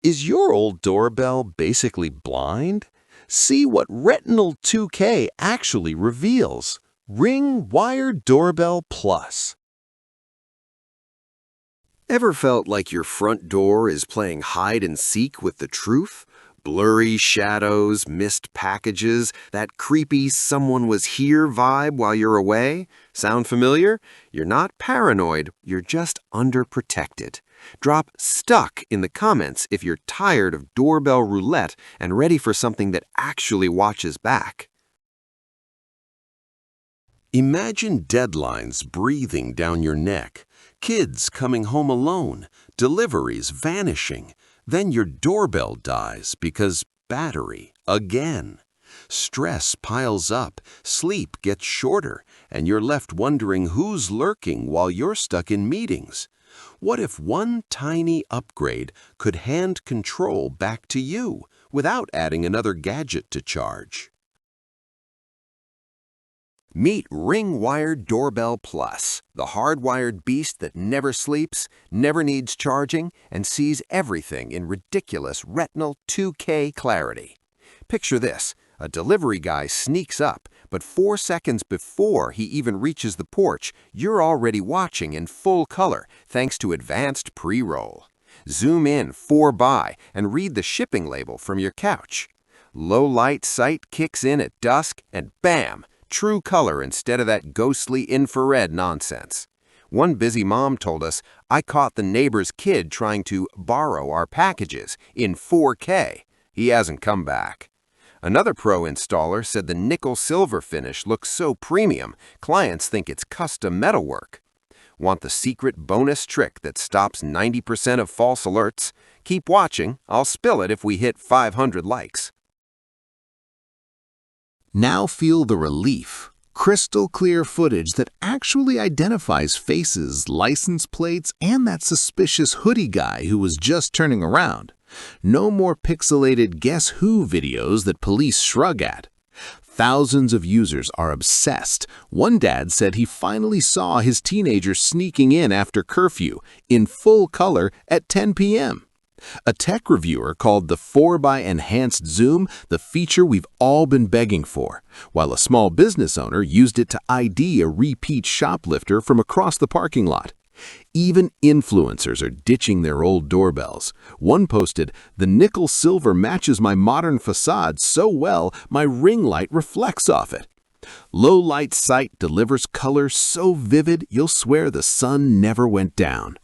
Is your old doorbell basically blind? See what Retinal 2K actually reveals. Ring Wired Doorbell Plus. Ever felt like your front door is playing hide and seek with the truth? Blurry shadows, missed packages, that creepy someone was here vibe while you're away? Sound familiar? You're not paranoid, you're just underprotected. Drop "stuck" in the comments if you're tired of doorbell roulette and ready for something that actually watches back. Imagine deadlines breathing down your neck, kids coming home alone, deliveries vanishing. Then your doorbell dies because battery again. Stress piles up, sleep gets shorter, and you're left wondering who's lurking while you're stuck in meetings. What if one tiny upgrade could hand control back to you without adding another gadget to charge? Meet Ring Wired Doorbell Plus, the hardwired beast that never sleeps, never needs charging, and sees everything in ridiculous Retinal 2K clarity. Picture this: a delivery guy sneaks up, but 4 seconds before he even reaches the porch, you're already watching in full color thanks to advanced pre-roll. Zoom in 4x and read the shipping label from your couch. Low light sight kicks in at dusk and bam! True color instead of that ghostly infrared nonsense. One busy mom told us, "I caught the neighbor's kid trying to borrow our packages in 4K. He hasn't come back." Another pro installer said the nickel-silver finish looks so premium, clients think it's custom metalwork. Want the secret bonus trick that stops 90% of false alerts? Keep watching, I'll spill it if we hit 500 likes. Now feel the relief. Crystal clear footage that actually identifies faces, license plates, and that suspicious hoodie guy who was just turning around. No more pixelated Guess Who videos that police shrug at. Thousands of users are obsessed. One dad said he finally saw his teenager sneaking in after curfew in full color at 10 p.m. A tech reviewer called the 4x enhanced zoom the feature we've all been begging for, while a small business owner used it to ID a repeat shoplifter from across the parking lot. Even influencers are ditching their old doorbells. One posted, "The nickel silver matches my modern facade so well my ring light reflects off it." Low light sight delivers color so vivid you'll swear the sun never went down.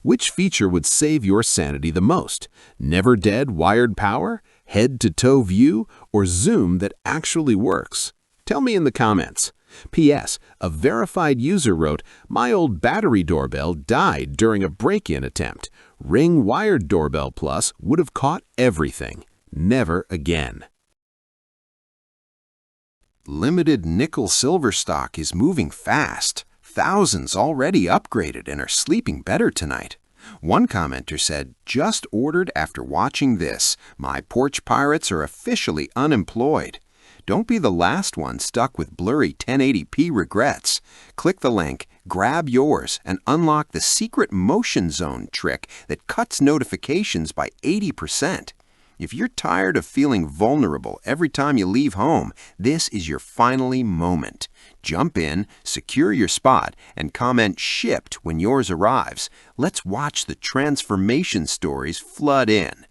Which feature would save your sanity the most? Never dead wired power, head-to-toe view, or zoom that actually works? Tell me in the comments. P.S. A verified user wrote, "My old battery doorbell died during a break-in attempt. Ring Wired Doorbell Plus would have caught everything. Never again." Limited nickel-silver stock is moving fast. Thousands already upgraded and are sleeping better tonight. One commenter said, "Just ordered after watching this. My Porch pirates are officially unemployed." Don't be the last one stuck with blurry 1080p regrets. Click the link, grab yours, and unlock the secret motion zone trick that cuts notifications by 80%. If you're tired of feeling vulnerable every time you leave home, this is your finally moment. Jump in, secure your spot, and comment "shipped" when yours arrives. Let's watch the transformation stories flood in.